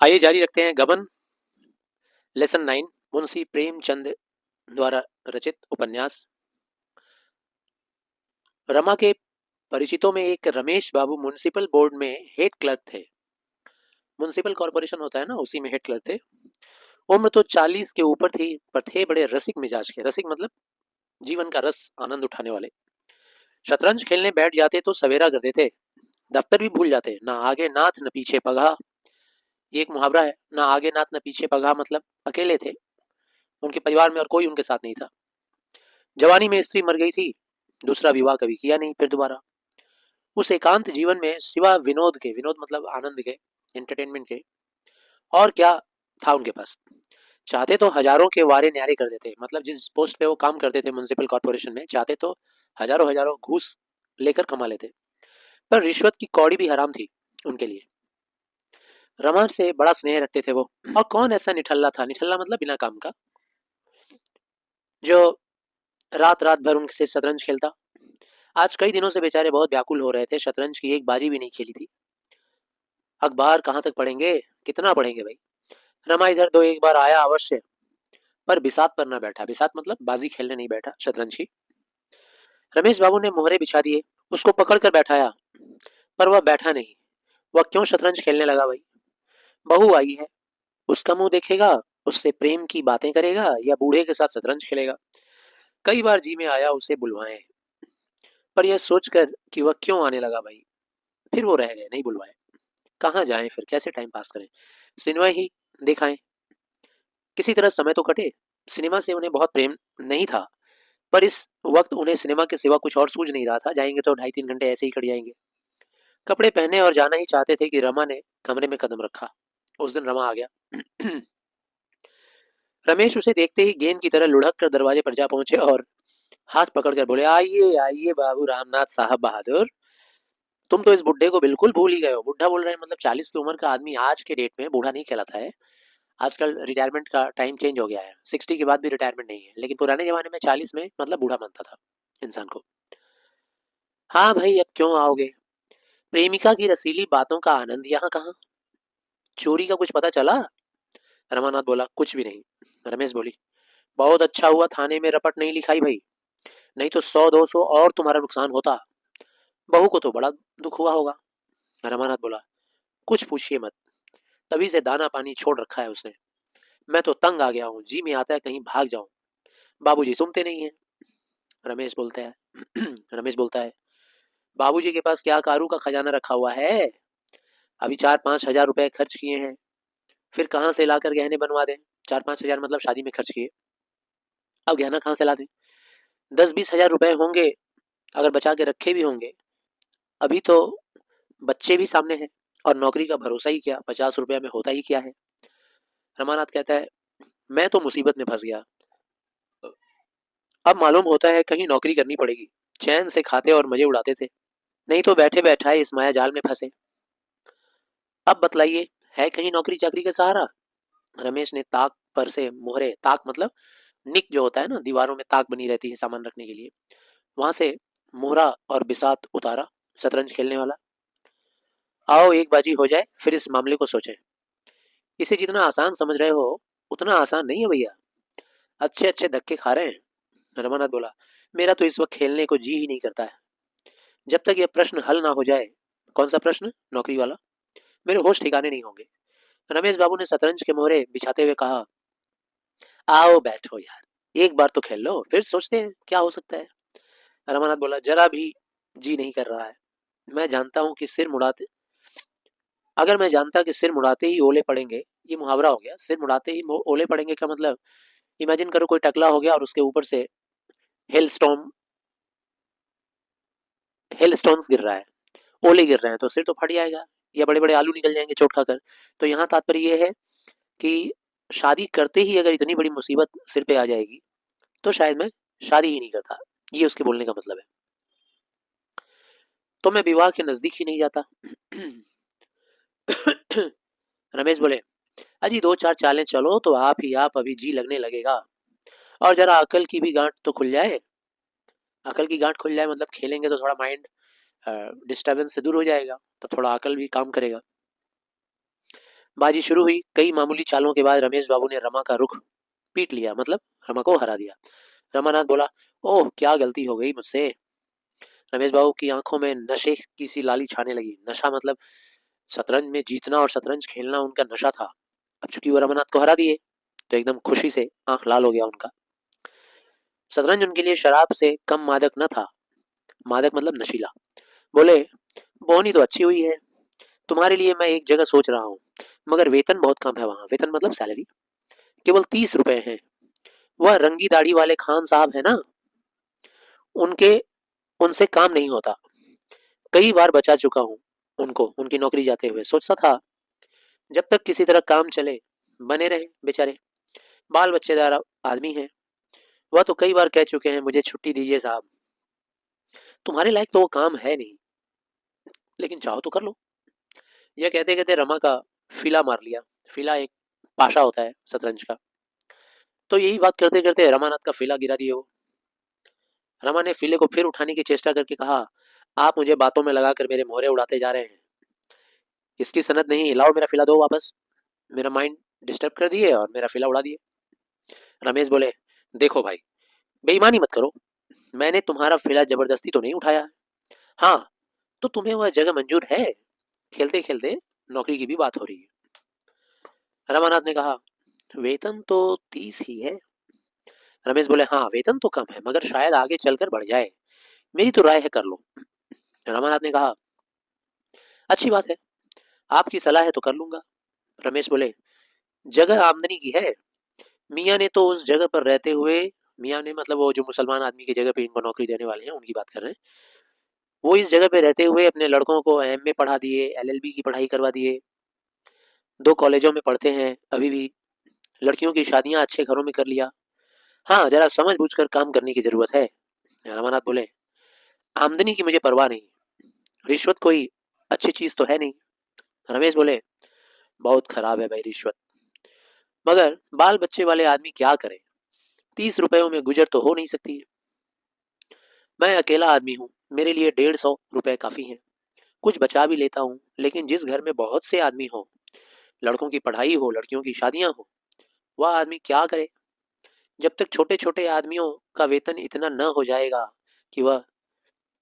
आइए जारी रखते हैं गबन लेसन 9 मुंशी प्रेमचंद द्वारा रचित उपन्यास। रमा के परिचितों में एक रमेश बाबू म्युनिसिपल बोर्ड में हेड क्लर्क थे। म्युनिसिपल कॉर्पोरेशन होता है ना, उसी में हेड क्लर्क थे। उम्र तो 40 के ऊपर थी, पर थे बड़े रसिक मिजाज के। रसिक मतलब जीवन का रस आनंद उठाने वाले। शतरंज खेलने बैठ जाते तो सवेरा कर देते, दफ्तर भी भूल जाते। ना आगे नाथ न पीछे पगहा, ये एक मुहावरा है। ना आगे नाथ न पीछे पगहा मतलब अकेले थे, उनके परिवार में और कोई उनके साथ नहीं था। जवानी में स्त्री मर गई थी, दूसरा विवाह कभी किया नहीं फिर दोबारा। उस एकांत जीवन में सिवा विनोद के, विनोद मतलब आनंद के, एंटरटेनमेंट के, और क्या था उनके पास। चाहते तो हजारों के वारे न्यारे कर देते, मतलब जिस पोस्ट पे वो काम करते थे म्युनिसिपल कॉर्पोरेशन में, चाहते तो हजारों हजारों घूस लेकर कमा लेते। पर रिश्वत की कौड़ी भी हराम थी उनके लिए। रमा से बड़ा स्नेह रखते थे वो। और कौन ऐसा निठल्ला था, निठल्ला मतलब बिना काम का, जो रात रात भर उनसे शतरंज खेलता। आज कई दिनों से बेचारे बहुत व्याकुल हो रहे थे, शतरंज की एक बाजी भी नहीं खेली थी। अखबार कहाँ तक पढ़ेंगे, कितना पढ़ेंगे भाई। रमा इधर दो एक बार आया अवश्य, पर बिसात पर न बैठा। बिसात मतलब बाजी खेलने नहीं बैठा शतरंज की। रमेश बाबू ने मोहरे बिछा दिए, उसको पकड़ कर बैठाया, पर वह बैठा नहीं। वह क्यों शतरंज खेलने लगा भाई। बहू आई है, उसका मुंह देखेगा, उससे प्रेम की बातें करेगा या बूढ़े के साथ शतरंज खेलेगा। कई बार जी में आया उसे बुलवाएं, पर यह सोचकर कि वह क्यों आने लगा भाई, फिर वो रह गए, नहीं बुलवाए। कहाँ जाएं फिर, कैसे टाइम पास करें। सिनेमा ही दिखाएं, किसी तरह समय तो कटे। सिनेमा से उन्हें बहुत प्रेम नहीं था, पर इस वक्त उन्हें सिनेमा के सिवा कुछ और सूझ नहीं रहा था। जाएंगे तो 2.5-3 घंटे ऐसे ही कट जाएंगे। कपड़े पहने और जाना ही चाहते थे कि रमा ने कमरे में कदम रखा। उस दिन रमा आ गया। रमेश उसे देखते ही गेंद की तरह लुढ़क कर दरवाजे पर जा पहुंचे और हाथ पकड़कर बोले, आइए आइए बाबू रामनाथ साहब बहादुर। तुम तो इस बुढ़े को बिल्कुल भूल ही गए हो। बुढ़ा बोल रहे हैं मतलब 40 की उम्र का आदमी आज के डेट में बूढ़ा नहीं कहलाता है। आजकल रिटायरमेंट का टाइम चेंज हो गया है, 60 के बाद भी रिटायरमेंट नहीं है, लेकिन पुराने जमाने में 40 में मतलब बूढ़ा मानता था इंसान को। हाँ भाई, अब क्यों आओगे। प्रेमिका की रसीली बातों का आनंद यहाँ कहाँ। चोरी का कुछ पता चला। रमानाथ बोला, कुछ भी नहीं। रमेश बोली, बहुत अच्छा हुआ थाने में रपट नहीं लिखाई भाई, नहीं तो 100-200 और तुम्हारा नुकसान होता। बहू को तो बड़ा दुख हुआ होगा। रमानाथ बोला, कुछ पूछिए मत, तभी से दाना पानी छोड़ रखा है उसने। मैं तो तंग आ गया हूँ, जी में आता है कहीं भाग जाऊं। बाबूजी सुनते नहीं है। रमेश बोलता है रमेश बोलता है, बाबूजी के पास क्या कारू का खजाना रखा हुआ है। अभी 4-5 हजार रुपए खर्च किए हैं, फिर कहाँ से लाकर गहने बनवा दें। 4-5 हजार मतलब शादी में खर्च किए, अब गहना कहाँ से ला दें। 10-20 हजार रुपए होंगे, अगर बचा के रखे भी होंगे। अभी तो बच्चे भी सामने हैं, और नौकरी का भरोसा ही क्या, 50 रुपया में होता ही क्या है। रमानाथ कहता है, मैं तो मुसीबत में फंस गया। अब मालूम होता है कहीं नौकरी करनी पड़ेगी। चैन से खाते और मजे उड़ाते थे, नहीं तो बैठे बैठाए इस माया जाल में फंसे। अब बतलाइए, है कहीं नौकरी चाकरी का सहारा। रमेश ने ताक पर से मोहरे, ताक मतलब निक जो होता है ना, दीवारों में ताक बनी रहती है सामान रखने के लिए, वहां से मोहरा और बिसात उतारा। शतरंज खेलने वाला। आओ एक बाजी हो जाए, फिर इस मामले को सोचें। इसे जितना आसान समझ रहे हो, उतना आसान नहीं है भैया। अच्छे अच्छे धक्के खा रहे हैं। रमानाथ बोला, मेरा तो इस वक्त खेलने को जी ही नहीं करता है, जब तक यह प्रश्न हल ना हो जाए। कौन सा प्रश्न, नौकरी वाला। मेरे होश ठिकाने नहीं होंगे। रमेश बाबू ने शतरंज के मोहरे बिछाते हुए कहा, आओ बैठो यार, एक बार तो खेल लो, फिर सोचते हैं क्या हो सकता है। रमानाथ बोला, जरा भी जी नहीं कर रहा है। मैं जानता हूं कि सिर मुड़ाते अगर मैं जानता कि सिर मुड़ाते ही ओले पड़ेंगे, ये मुहावरा हो गया, सिर मुड़ाते ही ओले पड़ेंगे का मतलब, इमेजिन करो कोई टकला हो गया और उसके ऊपर से हेल स्टॉर्म हेल स्टोन्स गिर रहा है, ओले गिर रहे हैं, तो सिर तो फट जाएगा, या बड़े बड़े आलू निकल जाएंगे चोट खाकर। तो यहाँ तात्पर्य यह है कि शादी करते ही अगर इतनी बड़ी मुसीबत सिर पे आ जाएगी, तो शायद मैं शादी ही नहीं करता। ये उसके बोलने का मतलब है। तो मैं विवाह के नजदीक ही नहीं जाता। रमेश बोले, अजी 2-4 चालें चलो तो आप ही आप अभी जी लगने लगेगा, और जरा अकल की भी गांठ तो खुल जाए। अकल की गांठ खुल जाए मतलब खेलेंगे तो थोड़ा माइंड डिस्टर्बेंस से दूर हो जाएगा, तो थोड़ा अकल भी काम करेगा। बाजी शुरू हुई। कई मामूली चालों के बाद रमेश बाबू ने रमा का रुख पीट लिया, मतलब रमा को हरा दिया। रमानाथ बोला, ओह क्या गलती हो गई मुझसे। रमेश बाबू की आंखों में नशे की सी लाली छाने लगी। नशा मतलब शतरंज में जीतना और शतरंज खेलना उनका नशा था। अब चूंकि वो रमानाथ को हरा दिए तो एकदम खुशी से आंख लाल हो गया उनका। शतरंज उनके लिए शराब से कम मादक न था। मादक मतलब नशीला। बोले, बोनी तो अच्छी हुई है, तुम्हारे लिए मैं एक जगह सोच रहा हूँ, मगर वेतन बहुत कम है वहां। वेतन मतलब सैलरी केवल 30 रुपए है। वह रंगी दाढ़ी वाले खान साहब है ना, उनके उनसे काम नहीं होता। कई बार बचा चुका हूँ उनको उनकी नौकरी जाते हुए। सोचता था जब तक किसी तरह काम चले, बने रहे बेचारे, बाल बच्चेदार आदमी हैं। वह तो कई बार कह चुके हैं, मुझे छुट्टी दीजिए साहब, तुम्हारे लायक तो वो काम है नहीं, लेकिन चाहो तो कर लो। यह कहते कहते रमा का फिला मार लिया। फिला एक पाशा होता है शतरंज का। तो यही बात करते करते रमानाथ का फिला गिरा दिए वो। रमा ने फिले को फिर उठाने की चेष्टा करके कहा, आप मुझे बातों में लगाकर मेरे मोहरे उड़ाते जा रहे हैं। इसकी सनद नहीं, लाओ मेरा फिला दो वापस। मेरा माइंड डिस्टर्ब कर दिए और मेरा फिला उड़ा दिए। रमेश बोले, देखो भाई, बेईमानी मत करो, मैंने तुम्हारा फिला जबरदस्ती तो नहीं उठाया। हाँ, तो तुम्हें वह जगह मंजूर है? खेलते खेलते नौकरी की भी बात हो रही है। रमानाथ ने कहा, वेतन तो 30 ही है। रमेश बोले, हाँ वेतन तो कम है, मगर शायद आगे चलकर बढ़ जाए, मेरी तो राय है कर लो। रमानाथ ने कहा, अच्छी बात है, आपकी सलाह है तो कर लूंगा। रमेश बोले, जगह आमदनी की है। मियाँ ने तो उस जगह पर रहते हुए, मियाँ ने मतलब वो जो मुसलमान आदमी की जगह पे इनको नौकरी देने वाले हैं उनकी बात कर रहे हैं, वो इस जगह पे रहते हुए अपने लड़कों को एमए पढ़ा दिए, एलएलबी की पढ़ाई करवा दिए, 2 कॉलेजों में पढ़ते हैं अभी भी, लड़कियों की शादियां अच्छे घरों में कर लिया। हाँ, जरा समझ बूझ कर काम करने की जरूरत है। रामानाथ बोले, आमदनी की मुझे परवाह नहीं, रिश्वत कोई अच्छी चीज तो है नहीं। रमेश बोले, बहुत खराब है भाई रिश्वत, मगर बाल बच्चे वाले आदमी क्या करे, 30 रुपयों में गुजर तो हो नहीं सकती। मैं अकेला आदमी हूँ, मेरे लिए 150 रुपए काफी हैं। कुछ बचा भी लेता हूँ, लेकिन जिस घर में बहुत से आदमी हो, लड़कों की पढ़ाई हो, लड़कियों की शादियां हो, वह आदमी क्या करे। जब तक छोटे छोटे आदमियों का वेतन इतना न हो जाएगा कि वह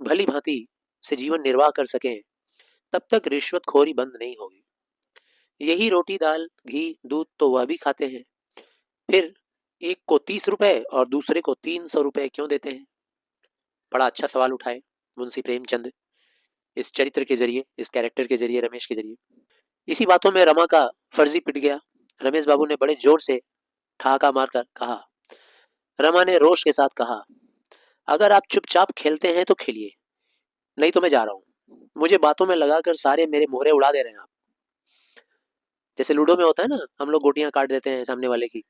भली भांति से जीवन निर्वाह कर सके, तब तक रिश्वतखोरी बंद नहीं होगी। यही रोटी दाल घी दूध तो वह भी खाते हैं, फिर एक को 30 रुपए और दूसरे को 300 रुपए क्यों देते हैं। बड़ा अच्छा सवाल उठाए मुंशी प्रेमचंद, इस चरित्र के जरिए, इस कैरेक्टर के जरिए, रमेश के जरिए। इसी बातों में रमा का फर्जी पिट गया। रमेश बाबू ने बड़े जोर से ठहाका मारकर कहा। रमा ने रोष के साथ कहा, अगर आप चुपचाप खेलते हैं तो खेलिए, नहीं तो मैं जा रहा हूँ। मुझे बातों में लगाकर सारे मेरे मोहरे उड़ा दे रहे हैं आप। जैसे लूडो में होता है ना, हम लोग गोटियां काट देते हैं सामने वाले की।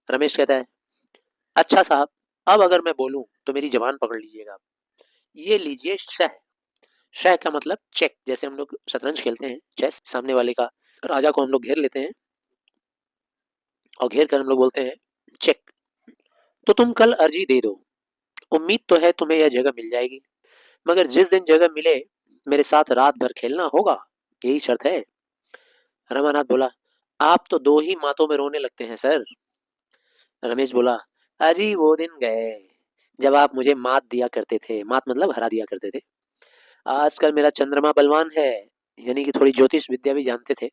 रमेश कहता है, अच्छा साहब, अब अगर मैं बोलूं तो मेरी जबान पकड़ लीजिएगा आप। ये लीजिए शह। शह का मतलब चेक। जैसे हम लोग शतरंज खेलते हैं, चेस, सामने वाले का राजा को हम लोग घेर लेते हैं और घेर कर हम लोग बोलते हैं चेक। तो तुम कल अर्जी दे दो, उम्मीद तो है तुम्हें यह जगह मिल जाएगी, मगर जिस दिन जगह मिले मेरे साथ रात भर खेलना होगा, यही शर्त है। रमानाथ बोला, आप तो 2 ही मातों में रोने लगते हैं सर। रमेश बोला, अजी वो दिन गए जब आप मुझे मात दिया करते थे, मात मतलब हरा दिया करते थे। आजकल मेरा चंद्रमा बलवान है, यानी कि थोड़ी ज्योतिष विद्या भी जानते थे।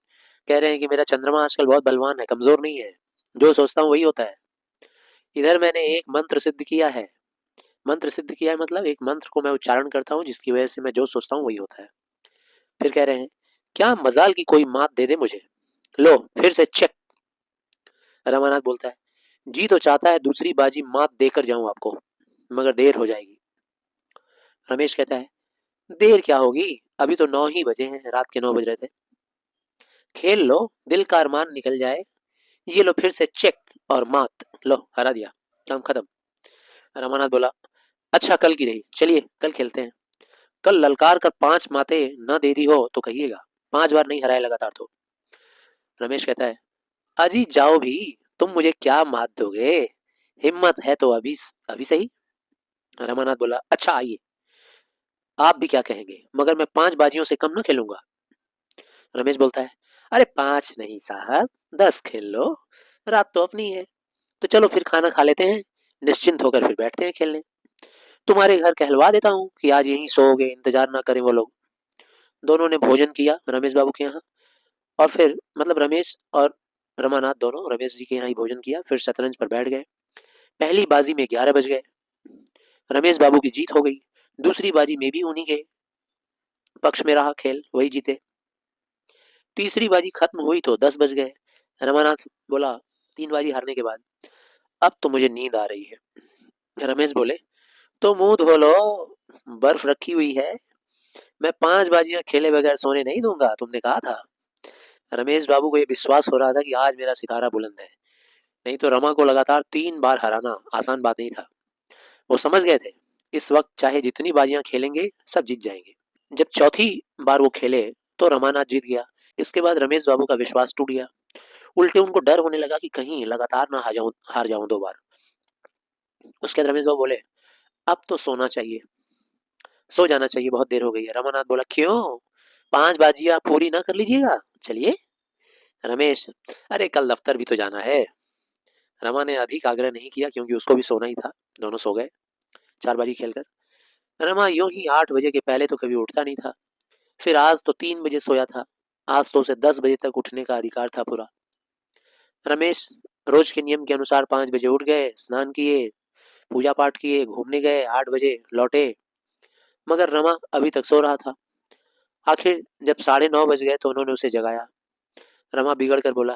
कह रहे हैं कि मेरा चंद्रमा आजकल बहुत बलवान है, कमजोर नहीं है, जो सोचता हूँ वही होता है। इधर मैंने एक मंत्र सिद्ध किया है। मंत्र सिद्ध किया है मतलब एक मंत्र को मैं उच्चारण करता हूँ जिसकी वजह से मैं जो सोचता हूँ वही होता है। फिर कह रहे हैं, क्या मजाल की कोई मात दे दे मुझे, लो फिर से चेक। रमानाथ बोलता है, जी तो चाहता है दूसरी बाजी मात देकर जाऊं आपको, मगर देर हो जाएगी। रमेश कहता है, देर क्या होगी, अभी तो 9 ही बजे हैं, रात के 9 बज रहे थे। खेल लो, दिल का अरमान निकल जाए। ये लो फिर से चेक और मात, लो हरा दिया, काम खत्म। रमानाथ बोला, अच्छा कल की रही, चलिए कल खेलते हैं। कल ललकार कर 5 मातें न दे दी हो तो कहिएगा, 5 बार नहीं हराए लगातार तो। रमेश कहता है, अजी जाओ भी, तुम मुझे क्या मात दोगे, हिम्मत है तो अभी अभी सही। रमानाथ बोला, अच्छा आइए, आप भी क्या कहेंगे, मगर मैं 5 बाजियों से कम न खेलूंगा। रमेश बोलता है, अरे 5 नहीं साहब, 10 खेल लो, रात तो अपनी है। तो चलो फिर खाना खा लेते हैं, निश्चिंत होकर फिर बैठते हैं खेलने। तुम्हारे घर कहलवा देता हूँ कि आज यहीं सोओगे, इंतजार ना करें वो लोग। दोनों ने भोजन किया रमेश बाबू के यहाँ, और फिर मतलब रमेश और रमानाथ दोनों रमेश जी के यहाँ ही भोजन किया, फिर शतरंज पर बैठ गए। पहली बाजी में 11 बज गए, रमेश बाबू की जीत हो गई। दूसरी बाजी में भी उन्हीं के पक्ष में रहा खेल, वही जीते। तीसरी बाजी खत्म हुई तो 10 बज गए। रमानाथ बोला 3 बाजी हारने के बाद, अब तो मुझे नींद आ रही है। रमेश बोले, तो मुंह धो लो, बर्फ रखी हुई है। मैं 5 बाजियां खेले बगैर सोने नहीं दूंगा, तुमने कहा था। रमेश बाबू को यह विश्वास हो रहा था कि आज मेरा सितारा बुलंद है। नहीं तो रमा को लगातार 3 बार हराना आसान बात नहीं था। वो समझ गए थे, इस वक्त चाहे जितनी बाजियां खेलेंगे सब जीत जाएंगे। जब चौथी बार वो खेले तो रमानाथ जीत गया। इसके बाद रमेश बाबू का विश्वास टूट गया। उल्टे उनको डर होने लगा कि कहीं लगातार ना हार जाऊं 2 बार। उसके बाद रमेश बाबू बोले, अब तो सोना चाहिए, सो जाना चाहिए, बहुत देर हो गई है। रमानाथ बोला, क्यों? 5 बाजियां पूरी ना कर लीजिएगा? चलिए। रमेश, अरे कल दफ्तर भी तो जाना है। रमा ने अधिक आग्रह नहीं किया क्योंकि उसको भी सोना ही था। दोनों सो गए 4 बाजी खेलकर। रमा यूं ही 8 बजे के पहले तो कभी उठता नहीं था, फिर आज तो 3 बजे सोया था। आज तो उसे 10 बजे तक उठने का अधिकार था पूरा। रमेश रोज के नियम के अनुसार 5 बजे उठ गए, स्नान किए, पूजा पाठ किए, घूमने गए, 8 बजे लौटे। मगर रमा अभी तक सो रहा था। आखिर जब 9:30 बज गए तो उन्होंने उसे जगाया। रमा बिगड़ कर बोला,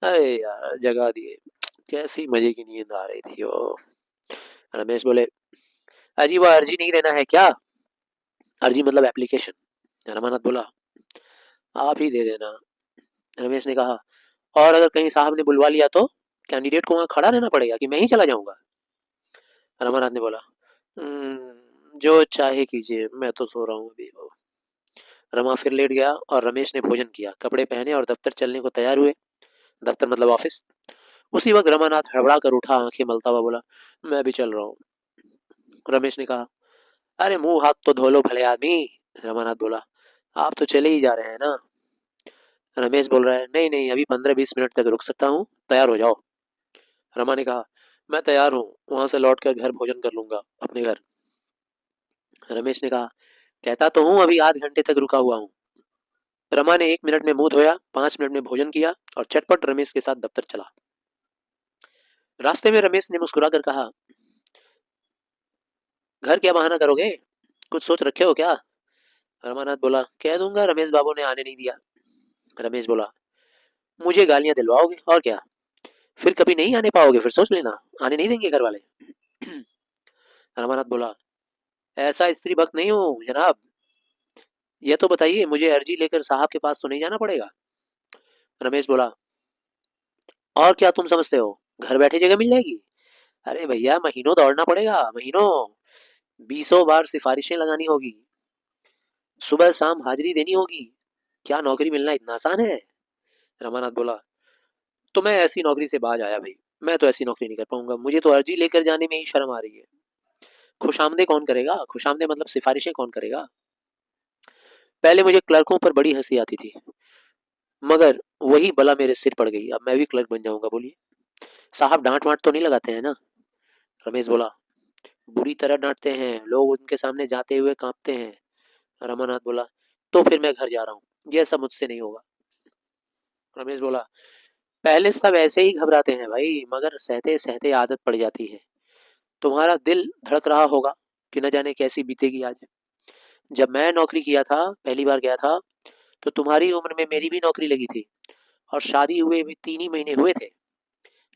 अरे यार जगा दिए, कैसी मजे की नींद आ रही थी वो। रमेश बोले, अजी वो अर्जी नहीं देना है क्या? अर्जी मतलब एप्लीकेशन। रमानाथ बोला, आप ही दे देना। रमेश ने कहा, और अगर कहीं साहब ने बुलवा लिया तो कैंडिडेट को वहां खड़ा रहना पड़ेगा कि मैं ही चला जाऊंगा? रमानाथ ने बोला, जो चाहे कीजिए, मैं तो सो रहा हूँ अभी। रमा फिर लेट गया और रमेश ने भोजन किया, कपड़े पहने और दफ्तर चलने को तैयार हुए। दफ्तर मतलब ऑफिस। उसी वक्त रमानाथ हड़बड़ा कर उठा, आंखें मलता हुआ बोला, मैं भी चल रहा हूँ। रमेश ने कहा, अरे मुंह हाथ तो धो लो भले आदमी। रमानाथ बोला, आप तो चले ही जा रहे हैं ना? रमेश बोल रहा है, नहीं नहीं, अभी 15-20 मिनट तक रुक सकता हूँ, तैयार हो जाओ। रमा ने कहा, मैं तैयार हूँ, वहां से लौट कर घर भोजन कर लूंगा, अपने घर। रमेश ने कहा, कहता तो हूँ अभी आध घंटे तक रुका हुआ हूँ। रमा ने 1 मिनट में मुंह धोया, 5 मिनट में भोजन किया और चटपट रमेश के साथ दफ्तर चला। रास्ते में रमेश ने मुस्कुरा कर कहा, घर क्या बहाना करोगे, कुछ सोच रखे हो क्या? रमानाथ बोला, कह दूंगा रमेश बाबू ने आने नहीं दिया। रमेश बोला, मुझे गालियां दिलवाओगे और क्या? फिर कभी नहीं आने पाओगे, फिर सोच लेना, आने नहीं देंगे घर वाले। रमानाथ बोला, ऐसा स्त्री भक्त नहीं हूँ जनाब। ये तो बताइए, मुझे अर्जी लेकर साहब के पास तो नहीं जाना पड़ेगा? रमेश बोला, और क्या तुम समझते हो, घर बैठे जगह मिल जाएगी? अरे भैया, महीनों दौड़ना पड़ेगा, महीनों। 20 बार सिफारिशें लगानी होगी, सुबह शाम हाजिरी देनी होगी। क्या नौकरी मिलना इतना आसान है? रमानाथ बोला, तो मैं ऐसी नौकरी से बाज आया भाई। मैं तो ऐसी नौकरी नहीं कर पाऊंगा, मुझे तो अर्जी लेकर जाने में ही शर्म आ रही है। खुशामदे कौन करेगा? खुशामदे मतलब सिफारिशें कौन करेगा? पहले मुझे क्लर्कों पर बड़ी हंसी आती थी, मगर वही बला मेरे सिर पड़ गई, अब मैं भी क्लर्क बन जाऊंगा। बोलिए, साहब डांट वांट तो नहीं लगाते हैं ना? रमेश बोला, बुरी तरह डांटते हैं, लोग उनके सामने जाते हुए कांपते हैं। रमानाथ बोला, तो फिर मैं घर जा रहा हूँ, यह सब मुझसे नहीं होगा। रमेश बोला, पहले सब ऐसे ही घबराते हैं भाई, मगर सहते सहते आदत पड़ जाती है। तुम्हारा दिल धड़क रहा होगा कि न जाने कैसी बीतेगी आज। जब मैं नौकरी किया था, पहली बार गया था, तो तुम्हारी उम्र में मेरी भी नौकरी लगी थी, और शादी हुए भी 3 ही महीने हुए थे।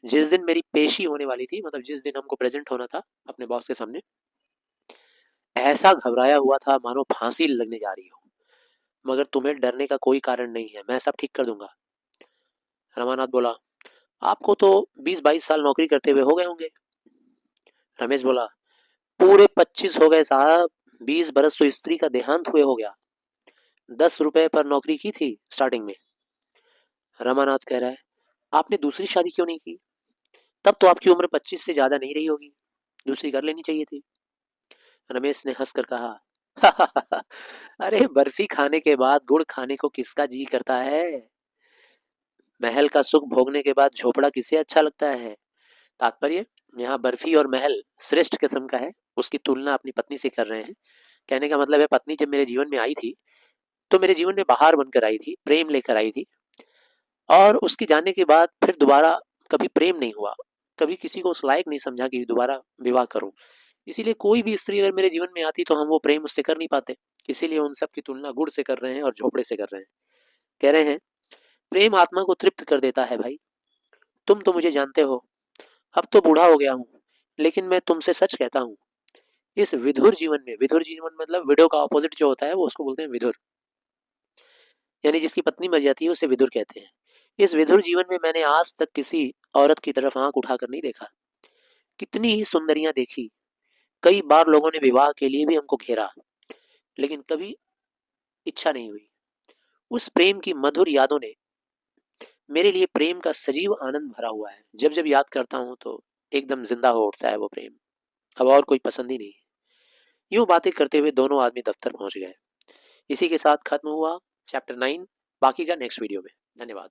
जिस दिन मेरी पेशी होने वाली थी, मतलब जिस दिन हमको प्रेजेंट होना था अपने बॉस के सामने, ऐसा घबराया हुआ था मानो फांसी लगने जा रही हो। मगर तुम्हें डरने का कोई कारण नहीं है, मैं सब ठीक कर दूंगा। रमानाथ बोला, आपको तो 20-22 साल नौकरी करते हुए हो गए होंगे। रमेश बोला, पूरे 25 हो गए साहब, 20 बरस तो स्त्री का देहांत हुए हो गया। 10 रुपए पर नौकरी की थी स्टार्टिंग में। रमानाथ कह रहा है, आपने दूसरी शादी क्यों नहीं की? तब तो आपकी उम्र 25 से ज्यादा नहीं रही होगी, दूसरी कर लेनी चाहिए थी। रमेश ने हंसकर कहा, अरे बर्फी खाने के बाद गुड़ खाने को किसका जी करता है? महल का सुख भोगने के बाद झोपड़ा किसे अच्छा लगता है? तात्पर्य, यहाँ बर्फी और महल श्रेष्ठ किस्म का है, उसकी तुलना अपनी पत्नी से कर रहे हैं। कहने का मतलब है, पत्नी जब मेरे जीवन में आई थी तो मेरे जीवन में बहार बनकर आई थी, प्रेम लेकर आई थी, और उसके जाने के बाद फिर दोबारा कभी प्रेम नहीं हुआ, कभी किसी को उस लायक नहीं समझा कि दोबारा विवाह करूं। इसीलिए कोई भी स्त्री अगर मेरे जीवन में आती तो हम वो प्रेम उससे कर नहीं पाते। इसीलिए उन सब की तुलना गुड़ से कर रहे हैं और झोपड़े से कर रहे हैं। कह रहे हैं, प्रेम आत्मा को तृप्त कर देता है भाई। तुम तो मुझे जानते हो, अब तो बूढ़ा हो गया हूँ, लेकिन मैं तुमसे सच कहता हूँ, इस विधुर जीवन में, विधुर जीवन मतलब विडो का ऑपोजिट जो होता है वो उसको बोलते हैं विधुर, यानी जिसकी पत्नी मर जाती है उसे विधुर कहते हैं। इस विधुर जीवन में मैंने आज तक किसी औरत की तरफ आंख उठाकर नहीं देखा। कितनी ही सुंदरियां देखी, कई बार लोगों ने विवाह के लिए भी हमको घेरा, लेकिन कभी इच्छा नहीं हुई। उस प्रेम की मधुर यादों ने मेरे लिए प्रेम का सजीव आनंद भरा हुआ है। जब जब याद करता हूँ तो एकदम जिंदा हो उठता है वो प्रेम। अब और कोई पसंद ही नहीं। यूं बातें करते हुए दोनों आदमी दफ्तर पहुंच गए। इसी के साथ खत्म हुआ चैप्टर 9। बाकी का नेक्स्ट वीडियो में। धन्यवाद।